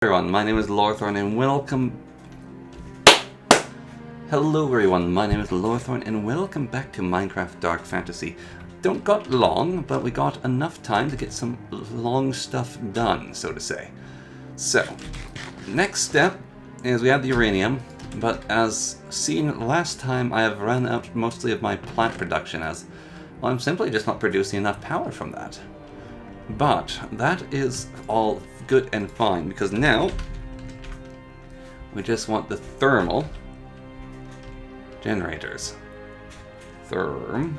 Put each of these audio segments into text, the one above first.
Everyone, my name is Lorthorn and welcome... Hello everyone, my name is Lorthorn and welcome back to Minecraft Dark Fantasy. Don't got long, but we got enough time to get some long stuff done, so to say. So, next step is we have the uranium, but as seen last time I have run out mostly of my plant production as, well, I'm simply just not producing enough power from that. But that is all good and fine, because now we just want the thermal generators. Thermal,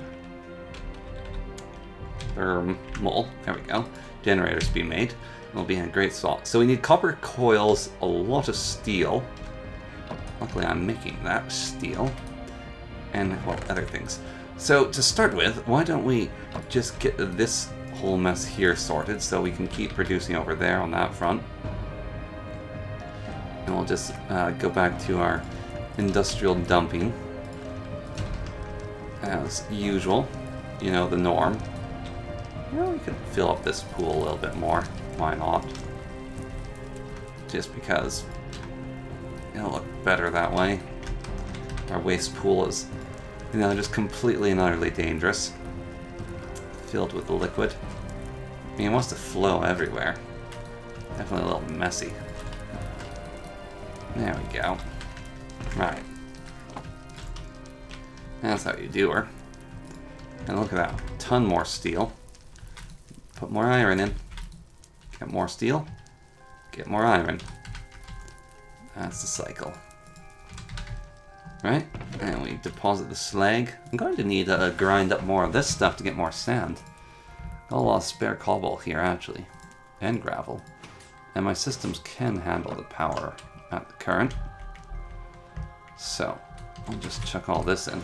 there we go. Generators to be made. It'll be in a great spot. So we need copper coils, a lot of steel. Luckily I'm making that steel. And, well, other things. So to start with, why don't we just get this whole mess here sorted so we can keep producing over there on that front. And we'll just go back to our industrial dumping as usual. You know, the norm. You know, we could fill up this pool a little bit more. Why not? Just because it'll look better that way. Our waste pool is, you know, just completely and utterly dangerous. Filled with the liquid. I mean, it wants to flow everywhere. Definitely a little messy. There we go. Right. That's how you do her. And look at that. A ton more steel. Put more iron in. Get more steel. Get more iron. That's the cycle. Right? And we deposit the slag. I'm going to need to grind up more of this stuff to get more sand. Got a lot of spare cobble here, actually. And gravel. And my systems can handle the power at the current. So, I'll just chuck all this in.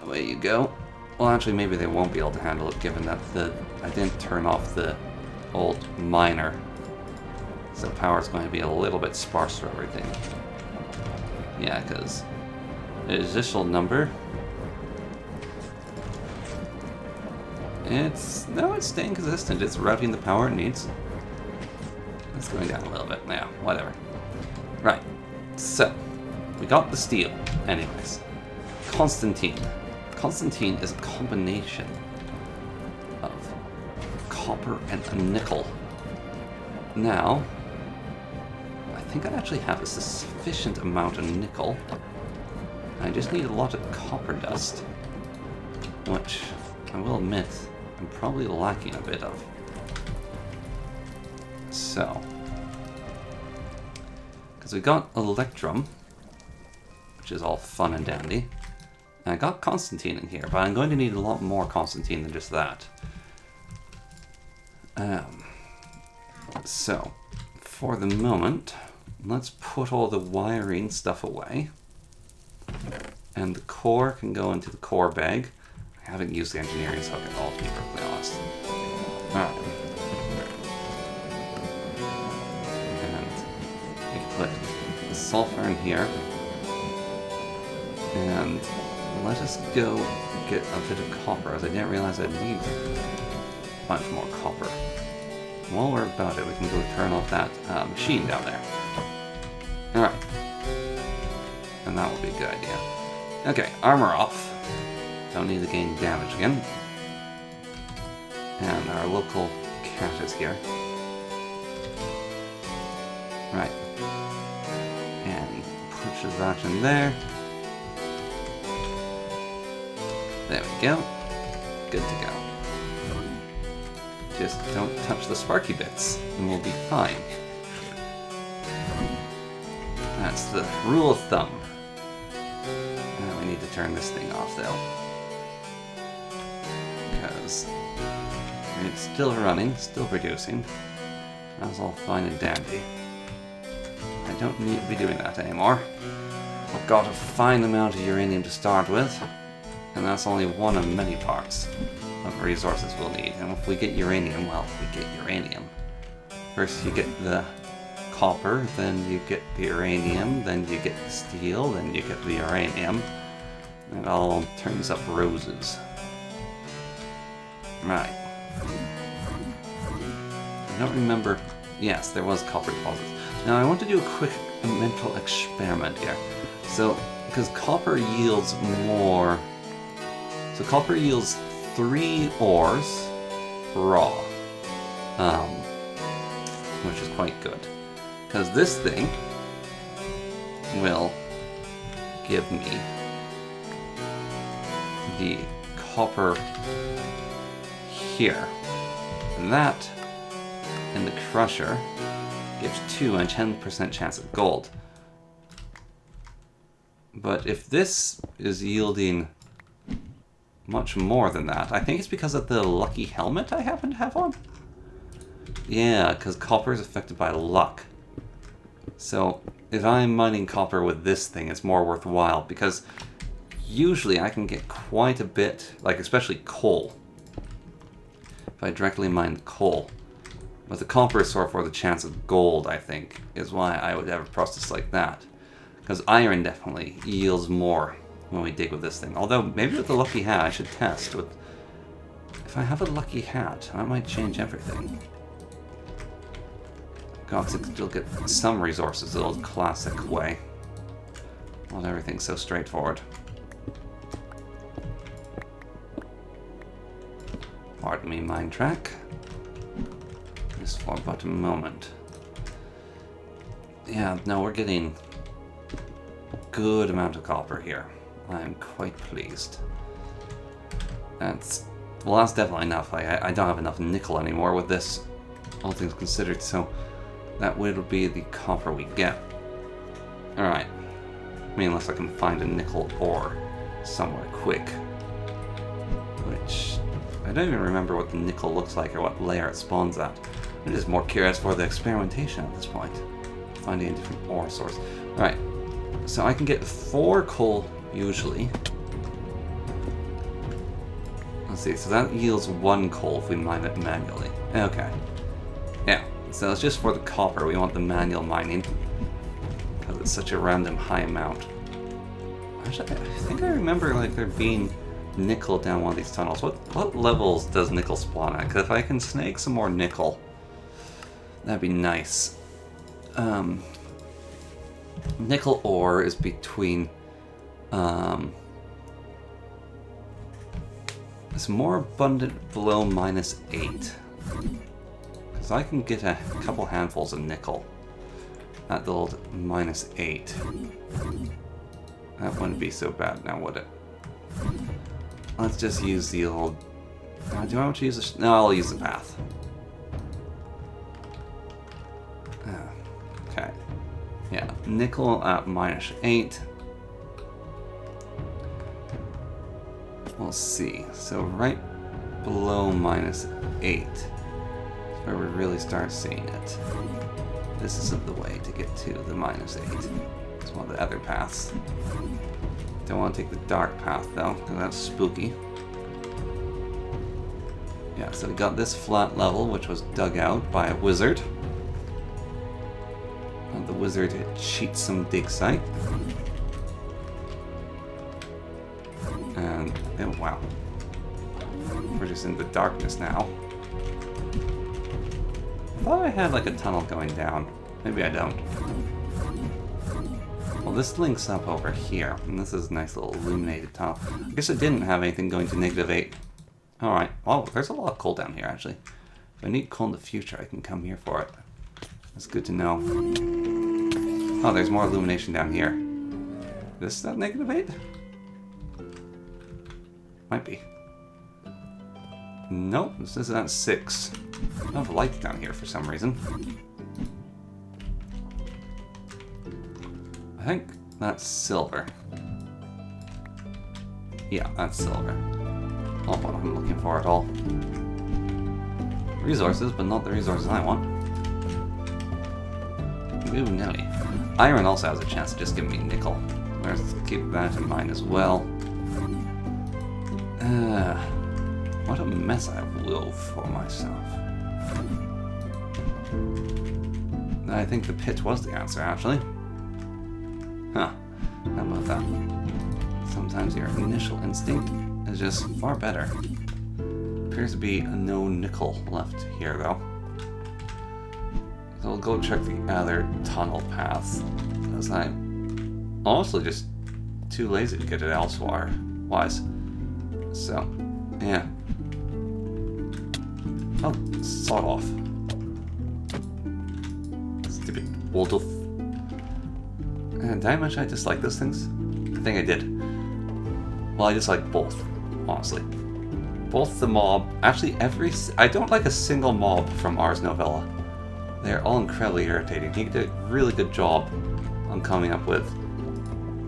Away you go. Well, actually, maybe they won't be able to handle it, given that I didn't turn off the old miner. So power's going to be a little bit sparse for everything. Yeah, because the initial number, it's staying consistent. It's routing the power it needs. It's going down a little bit. Yeah, whatever. Right. So, we got the steel. Anyways. Constantine. Constantine is a combination of copper and nickel. Now, I think I actually have a sufficient amount of nickel. I just need a lot of copper dust, which I will admit I'm probably lacking a bit of. So, because we got electrum, which is all fun and dandy, and I got Constantine in here, but I'm going to need a lot more Constantine than just that. So, for the moment, let's put all the wiring stuff away. And the core can go into the core bag. I haven't used the engineering socket at all, to be perfectly honest. Alright. And we can put the sulfur in here. And let us go get a bit of copper, as I didn't realize I'd need a bunch more copper. While we're about it, we can go turn off that machine down there. Alright. And that will be a good idea. Okay, armor off. Don't need to gain damage again. And our local cat is here. Right. And pushes that in there. There we go. Good to go. Just don't touch the sparky bits, and we'll be fine. That's the rule of thumb. Now we need to turn this thing off, though. Because it's still running, still producing. That's all fine and dandy. I don't need to be doing that anymore. I've got a fine amount of uranium to start with, and that's only one of many parts of resources we'll need. And if we get uranium, well, we get uranium. First you get the copper, then you get the uranium, then you get the steel, then you get the uranium. It all turns up roses. Right. I don't remember Yes, there was copper deposits. Now I want to do a quick mental experiment here. So, because copper yields more... So copper yields 3 ores raw. Which is quite good. Because this thing will give me the copper here. And that in the crusher gives 2 and 10% chance of gold. But if this is yielding much more than that, I think it's because of the lucky helmet I happen to have on. Yeah, because copper is affected by luck. So if I'm mining copper with this thing, it's more worthwhile because usually I can get quite a bit, like especially coal, if I directly mine the coal. But the copper is sort of for the chance of gold, I think, is why I would have a process like that. Because iron definitely yields more when we dig with this thing. Although, maybe with the lucky hat, I should test with... If I have a lucky hat, that might change everything. Gods can still get some resources the old classic way. Not everything's so straightforward. Pardon me, mine track. Just for but a moment. Yeah, no, we're getting a good amount of copper here. I'm quite pleased. That's definitely enough. I don't have enough nickel anymore with this, all things considered, so that will be the copper we get. Alright. I mean, unless I can find a nickel ore somewhere quick. Which, I don't even remember what the nickel looks like or what layer it spawns at. I'm just more curious for the experimentation at this point. Finding a different ore source. Alright. So I can get 4 coal, usually. Let's see, so that yields 1 coal if we mine it manually. Okay. Yeah. So it's just for the copper, we want the manual mining, because it's such a random high amount. Actually, I think I remember like there being nickel down one of these tunnels. What levels does nickel spawn at? Because if I can snag some more nickel, that'd be nice. Nickel ore is between... it's more abundant below -8. So I can get a couple handfuls of nickel at the old -8. That wouldn't be so bad now, would it? Let's just use the old... do I want to use the... No, I'll use the path. Okay. Yeah, nickel at -8. We'll see. So right below -8. Where we really start seeing it. This isn't the way to get to the -8. It's one of the other paths. Don't want to take the dark path though, because that's spooky. Yeah, so we got this flat level, which was dug out by a wizard. And the wizard cheats some dig site. And, oh wow. We're just in the darkness now. I thought I had like a tunnel going down. Maybe I don't. Well, this links up over here, and this is a nice little illuminated tunnel. I guess it didn't have anything going to -8. Alright, well, there's a lot of coal down here, actually. If I need coal in the future, I can come here for it. That's good to know. Oh, there's more illumination down here. This is that -8? Might be. Nope, this is at 6. I have lights down here for some reason. I think that's silver. Yeah, that's silver. Not what I'm looking for at all. Resources, but not the resources I want. Ooh, Nelly. Iron also has a chance to just give me nickel. Let's keep that in mind as well. What a mess I've wove for myself. I think the pit was the answer, actually. Huh. How about that? Sometimes your initial instinct is just far better. Appears to be no nickel left here, though. So we'll go check the other tunnel paths. Because I'm honestly just too lazy to get it elsewhere. Wise. So, yeah. Oh, sod off. Stupid Waldorf. Did I mention I dislike those things? I think I did. Well, I dislike both, honestly. Both the mob, actually I don't like a single mob from Ars Novella. They're all incredibly irritating. He did a really good job on coming up with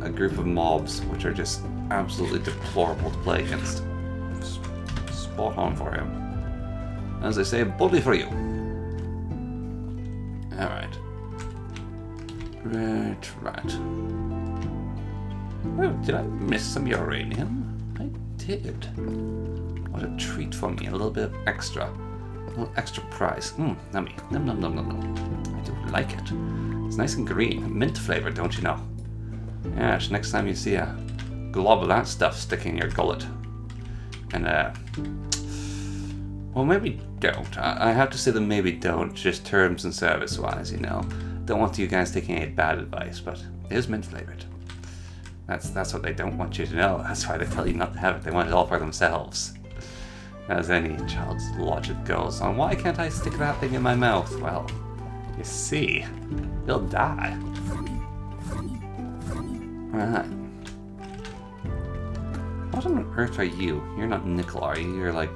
a group of mobs which are just absolutely deplorable to play against. Spot on for him. As they say, bully for you. Alright. Right. Oh, did I miss some uranium? I did. What a treat for me. A little bit of extra. A little extra prize. Nummy. Num. I do like it. It's nice and green. Mint flavored, don't you know? Yes, next time you see a glob of that stuff sticking in your gullet. And, well, maybe don't. I have to say that maybe don't, just terms and service-wise, you know. Don't want you guys taking any bad advice, but it is mint flavored. That's what they don't want you to know. That's why they tell you not to have it. They want it all for themselves. As any child's logic goes on, why can't I stick that thing in my mouth? Well, you see, you'll die. Right. What on earth are you? You're not nickel, are you? You're like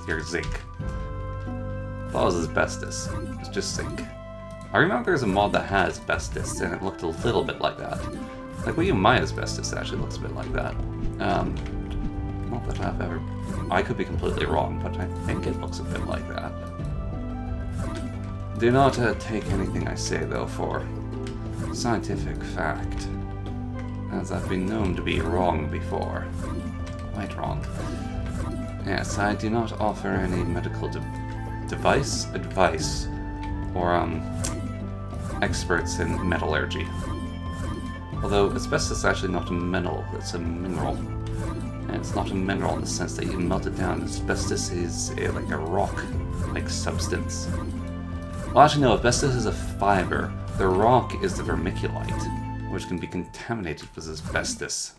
you're zinc. That was asbestos. It's just zinc. I remember there's a mod that had asbestos, and it looked a little bit like that. Like, well, even my asbestos actually looks a bit like that. Not that I've ever... I could be completely wrong, but I think it looks a bit like that. Do not take anything I say, though, for scientific fact, as I've been known to be wrong before. Quite wrong. Yes, I do not offer any medical advice, or experts in metallurgy. Although asbestos is actually not a metal, it's a mineral. And it's not a mineral in the sense that you can melt it down. Asbestos is like a rock-like substance. Well, actually no, asbestos is a fiber. The rock is the vermiculite, which can be contaminated with asbestos.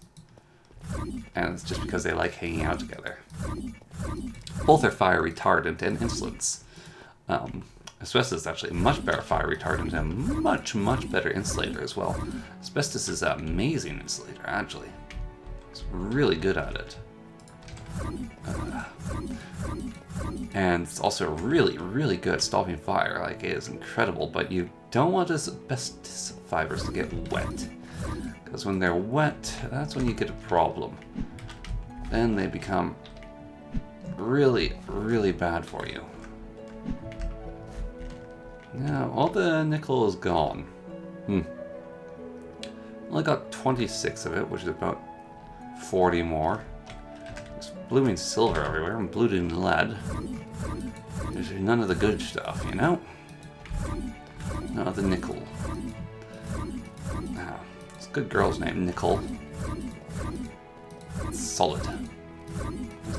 And it's just because they like hanging out together. Both are fire retardant and insulants. Asbestos is actually a much better fire retardant and much better insulator as well. Asbestos is an amazing insulator, actually. It's really good at it. And it's also really good at stopping fire. Like, it is incredible, but you don't want asbestos fibers to get wet. Because when they're wet, that's when you get a problem. Then they become really bad for you. Now, all the nickel is gone. Only got 26 of it, which is about 40 more. There's blooming silver everywhere and blooming lead. There's none of the good stuff, you know? None of the nickel. Now, it's a good girl's name, Nickel. It's solid.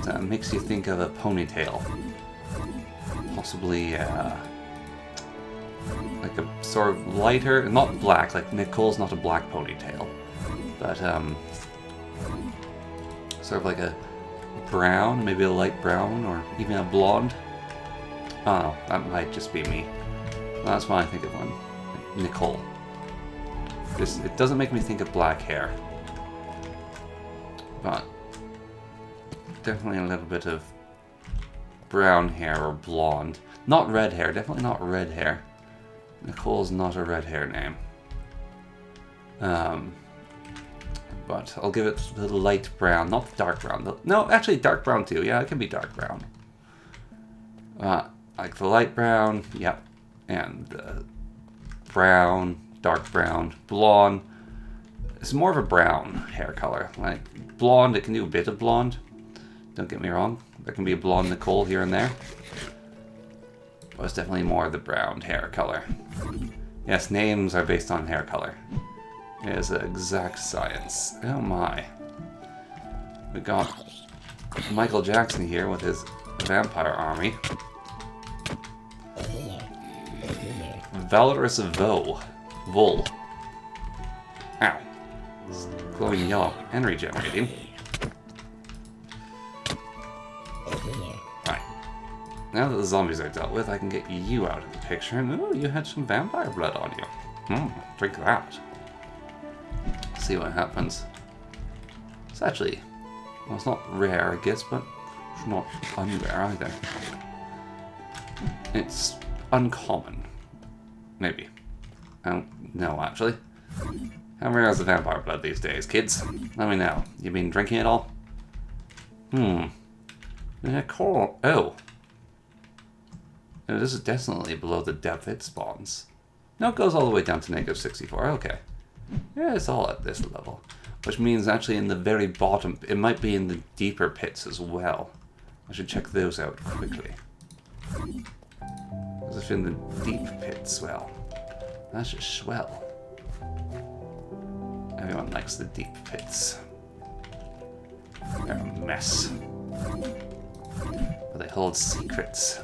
It makes you think of a ponytail. Possibly, like a sort of lighter, not black, like Nicole's not a black ponytail, but sort of like a brown, maybe a light brown, or even a blonde. Oh, that might just be me. That's why I think of one. Like Nicole. It doesn't make me think of black hair, but definitely a little bit of brown hair or blonde. Not red hair, definitely not red hair. Nicole's not a red hair name. But I'll give it the light brown, not dark brown. No, actually dark brown too. Yeah, it can be dark brown. Like the light brown, yep. And brown, dark brown, blonde. It's more of a brown hair color. Like blonde, it can do a bit of blonde. Don't get me wrong. There can be a blonde Nicole here and there. But it's definitely more the brown hair color. Yes, names are based on hair color. It is exact science. Oh my. We got Michael Jackson here with his vampire army. Valorous Vol. Ow. It's glowing yellow and regenerating. Right. Now that the zombies are dealt with, I can get you out of the picture. And ooh, you had some vampire blood on you. Drink that. See what happens. It's actually, well, it's not rare, I guess, but it's not unrare either. It's uncommon. Maybe. No, actually. How rare is the vampire blood these days, kids? Let me know. You been drinking it all? Yeah, cool. Oh, this is definitely below the depth it spawns. No, it goes all the way down to -64. Okay. Yeah, it's all at this level. Which means actually in the very bottom, it might be in the deeper pits as well. I should check those out quickly. As if in the deep pits, well, that's just swell. Everyone likes the deep pits. They're a mess. But they hold secrets.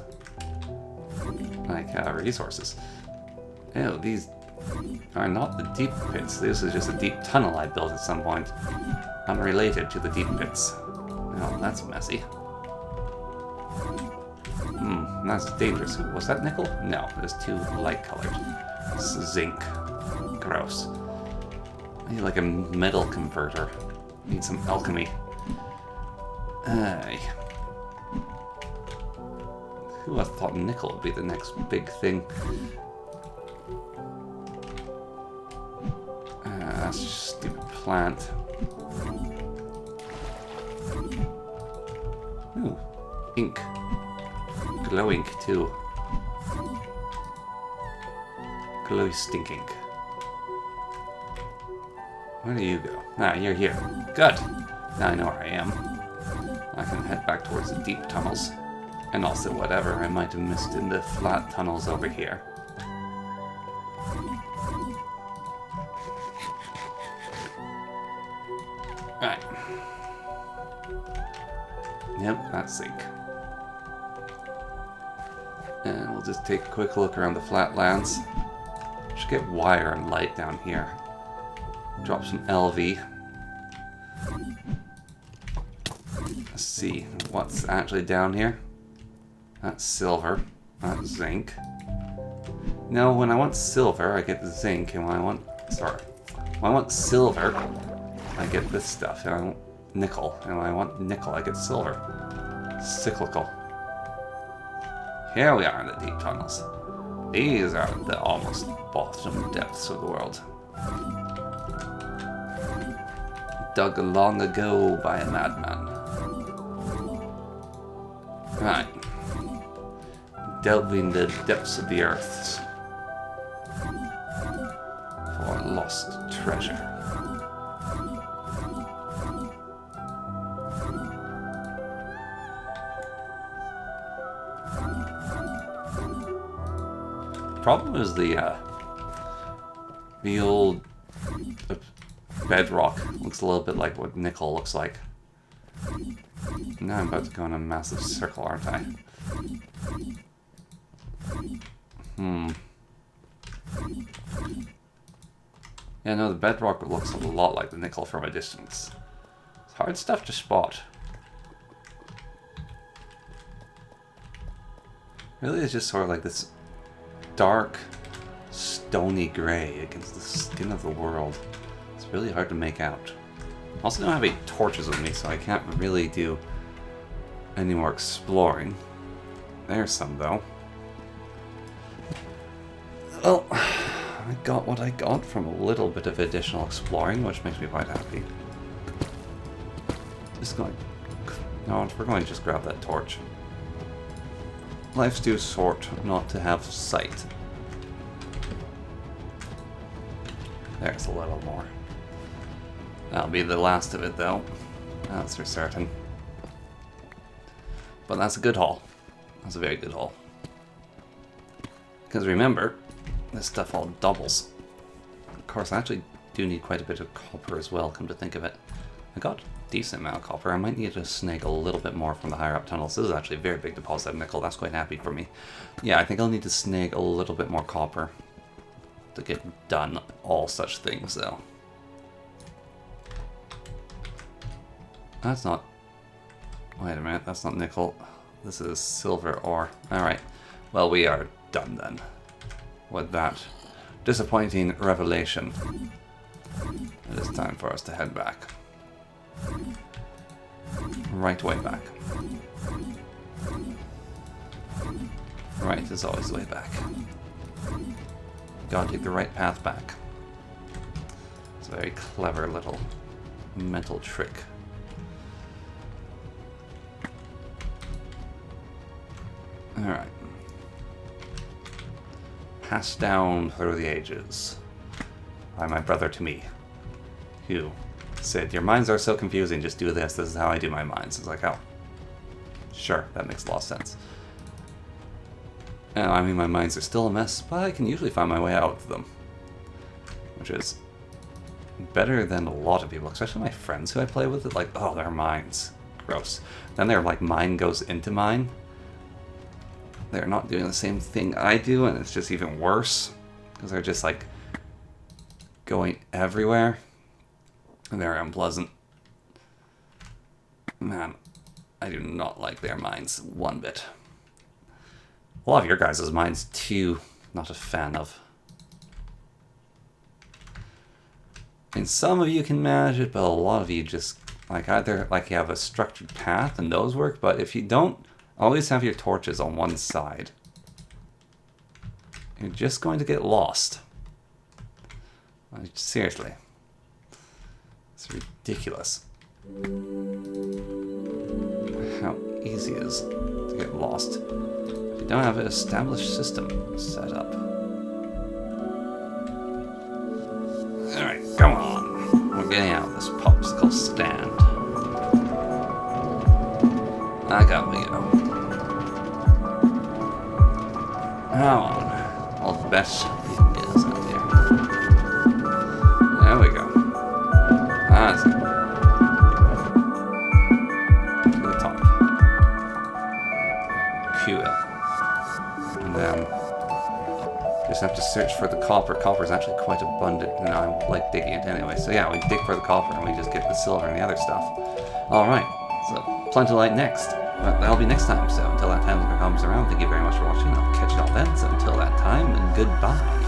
Like resources. Ew, these are not the deep pits. This is just a deep tunnel I built at some point. Unrelated to the deep pits. Oh, that's messy. That's dangerous. Was that nickel? No, it was too light colored. It's zinc. Gross. I need like a metal converter. Need some alchemy. Aye. Who would have thought nickel would be the next big thing? That's just a stupid plant. Ooh, ink. Glow ink too. Glowy stink ink. Where do you go? Ah, you're here. Good. Now I know where I am. I can head back towards the deep tunnels. And also whatever I might have missed in the flat tunnels over here. Right. Yep, that's zinc. And we'll just take a quick look around the flatlands. Should get wire and light down here. Drop some LV. Let's see what's actually down here. That's silver. That's zinc. No, when I want silver, I get zinc, and when I want silver, I get this stuff. And I want nickel, and when I want nickel, I get silver. Cyclical. Here we are in the deep tunnels. These are the almost bottom depths of the world. Dug long ago by a madman. Right. Delving the depths of the earth for lost treasure. Problem is the old bedrock looks a little bit like what nickel looks like. Now I'm about to go in a massive circle, aren't I? Yeah, no, the bedrock looks a lot like the nickel from a distance. It's hard stuff to spot. Really, it's just sort of like this dark, stony gray against the skin of the world. It's really hard to make out. I also don't have any torches with me, so I can't really do any more exploring. There's some, though. Well, I got what I got from a little bit of additional exploring, which makes me quite happy. Just going... No, we're going to just grab that torch. Life's too short not to have sight. There's a little more. That'll be the last of it, though. That's for certain. But that's a good haul. That's a very good haul. Because remember, this stuff all doubles. Of course, I actually do need quite a bit of copper as well, come to think of it. I got a decent amount of copper. I might need to snag a little bit more from the higher up tunnels. This is actually a very big deposit of nickel. That's quite happy for me. Yeah, I think I'll need to snag a little bit more copper. to get done all such things, though. That's not... Wait a minute, that's not nickel. This is silver ore. Alright, well, we are done then with that disappointing revelation. It is time for us to head back. Right way back. Right is always the way back. Gotta take the right path back. It's a very clever little mental trick. Alright. Passed down through the ages by my brother to me, who said, "Your minds are so confusing, just do this. This is how I do my minds." It's like, oh, sure, that makes a lot of sense. I mean, my minds are still a mess, but I can usually find my way out of them. Which is better than a lot of people, especially my friends who I play with. Like, oh, their minds. Gross. Then their, like, mind goes into mine. They're not doing the same thing I do, and it's just even worse. Because they're just, like, going everywhere. Very unpleasant. Man, I do not like their minds one bit. A lot of your guys' minds, too, not a fan of. I mean, some of you can manage it, but a lot of you just, like, either, like, you have a structured path and those work, but if you don't, always have your torches on one side. You're just going to get lost. Like, seriously. It's ridiculous. How easy it is to get lost if you don't have an established system set up. Alright, come on. We're getting out of this popsicle stand. I got we go. Come on. All the best you can get us out here. There we go. That's it. To the top. Cool. And then just have to search for the copper. Copper is actually quite abundant, and I like digging it anyway. So yeah, we dig for the copper and we just get the silver and the other stuff. Alright, so Plenty Light next. But that'll be next time, so until that time comes around, thank you very much for watching. I'll catch you all then, so until that time, and goodbye.